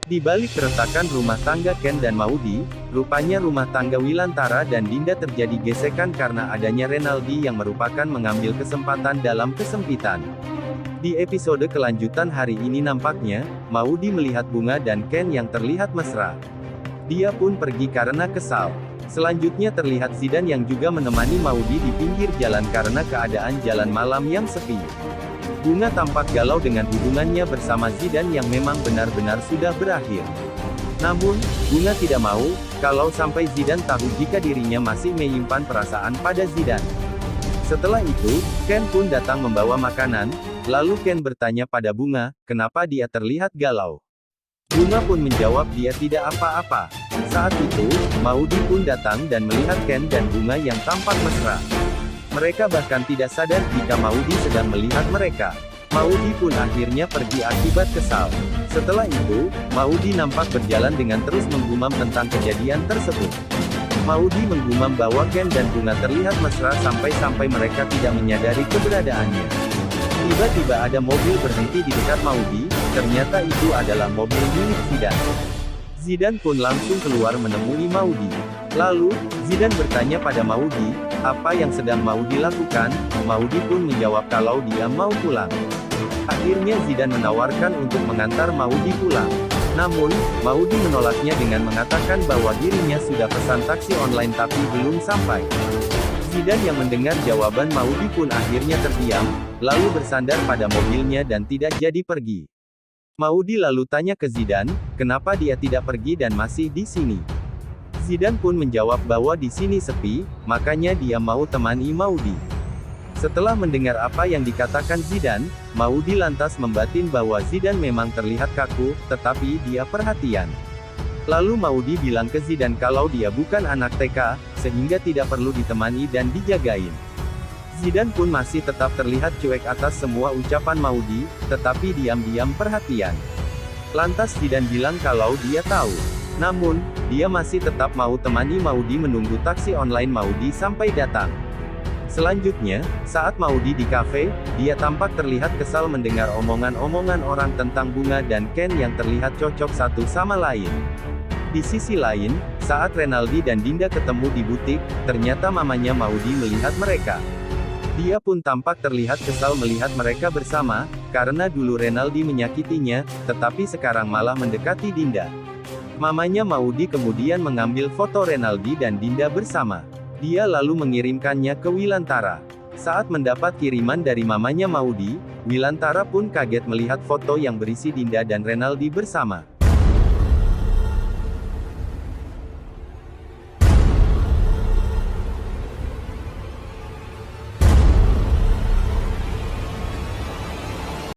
Di balik keretakan rumah tangga Ken dan Maudy, rupanya rumah tangga Wilantara dan Dinda terjadi gesekan karena adanya Renaldi yang merupakan mengambil kesempatan dalam kesempitan. Di episode kelanjutan hari ini nampaknya, Maudy melihat Bunga dan Ken yang terlihat mesra. Dia pun pergi karena kesal. Selanjutnya terlihat Zidan yang juga menemani Maudy di pinggir jalan karena keadaan jalan malam yang sepi. Bunga tampak galau dengan hubungannya bersama Zidan yang memang benar-benar sudah berakhir. Namun, Bunga tidak mau, kalau sampai Zidan tahu jika dirinya masih menyimpan perasaan pada Zidan. Setelah itu, Ken pun datang membawa makanan, lalu Ken bertanya pada Bunga, kenapa dia terlihat galau. Bunga pun menjawab dia tidak apa-apa. Saat itu, Maudy pun datang dan melihat Ken dan Bunga yang tampak mesra. Mereka bahkan tidak sadar jika Maudy sedang melihat mereka. Maudy pun akhirnya pergi akibat kesal. Setelah itu, Maudy nampak berjalan dengan terus menggumam tentang kejadian tersebut. Maudy menggumam bahwa Ken dan Bunga terlihat mesra sampai-sampai mereka tidak menyadari keberadaannya. Tiba-tiba ada mobil berhenti di dekat Maudy, ternyata itu adalah mobil milik Zidan. Zidan pun langsung keluar menemui Maudy. Lalu, Zidan bertanya pada Maudy, apa yang sedang Maudy lakukan. Maudy pun menjawab kalau dia mau pulang. Akhirnya Zidan menawarkan untuk mengantar Maudy pulang. Namun, Maudy menolaknya dengan mengatakan bahwa dirinya sudah pesan taksi online tapi belum sampai. Zidan yang mendengar jawaban Maudy pun akhirnya terdiam, lalu bersandar pada mobilnya dan tidak jadi pergi. Maudy lalu tanya ke Zidan, kenapa dia tidak pergi dan masih di sini. Zidan pun menjawab bahwa di sini sepi, makanya dia mau temani Maudy. Setelah mendengar apa yang dikatakan Zidan, Maudy lantas membatin bahwa Zidan memang terlihat kaku, tetapi dia perhatian. Lalu Maudy bilang ke Zidan kalau dia bukan anak TK, sehingga tidak perlu ditemani dan dijagain. Zidan pun masih tetap terlihat cuek atas semua ucapan Maudy, tetapi diam-diam perhatian. Lantas Zidan bilang kalau dia tahu. Namun, dia masih tetap mau temani Maudy menunggu taksi online Maudy sampai datang. Selanjutnya, saat Maudy di kafe, dia tampak terlihat kesal mendengar omongan-omongan orang tentang Bunga dan Ken yang terlihat cocok satu sama lain. Di sisi lain, saat Renaldi dan Dinda ketemu di butik, ternyata mamanya Maudy melihat mereka. Dia pun tampak terlihat kesal melihat mereka bersama, karena dulu Renaldi menyakitinya, tetapi sekarang malah mendekati Dinda. Mamanya Maudy kemudian mengambil foto Renaldi dan Dinda bersama. Dia lalu mengirimkannya ke Wilantara. Saat mendapat kiriman dari mamanya Maudy, Wilantara pun kaget melihat foto yang berisi Dinda dan Renaldi bersama.